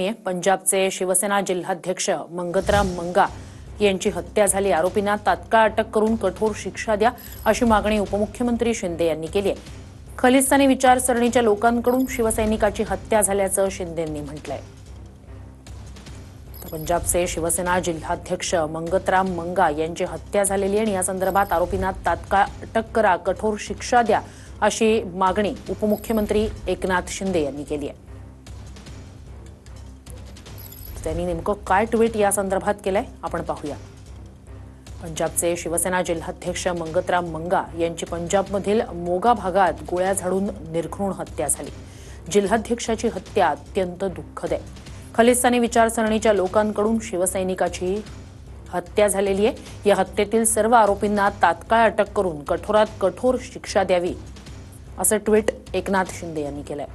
बातमी आहे। पंजाबचे शिवसेना जिल्हाध्यक्ष मंगतराम मंगा यांची हत्या झाली। आरोपींना तात्काळ अटक करून कठोर शिक्षा द्या अशी मागणी उपमुख्यमंत्री शिंदे यांनी केली आहे। खलिस्तानी विचारसरणीच्या लोकांकडून शिवसैनिकाची हत्या झाल्याचं शिंदेंनी म्हटलंय। पंजाबचे शिवसेना जिल्हाध्यक्ष मंगतराम मंगा यांची हत्या झालेली आहे आणि या संदर्भात आरोपींना तात्काळ अटक करा, कठोर शिक्षा द्या अशी मागणी उपमुख्यमंत्री एकनाथ शिंदे यांनी केली आहे। त्यांनी नेमकं काय ट्विट या संदर्भात केलंय आपण पाहूया। पंजाबचे शिवसेना जिल्हाध्यक्ष मंगतराम मंगा यांची पंजाबमधील मोगा भागात गोळ्या झाडून निर्घृण हत्या झाली। जिल्हाध्यक्षाची हत्या अत्यंत दुःखद आहे। खलिस्तानी विचारसरणीच्या लोकांकडून शिवसैनिकाची हत्या झालेली आहे। या हत्येतील सर्व आरोपींना तात्काळ अटक करून कठोरात कठोर शिक्षा द्यावी असं ट्विट एकनाथ शिंदे यांनी केलंय।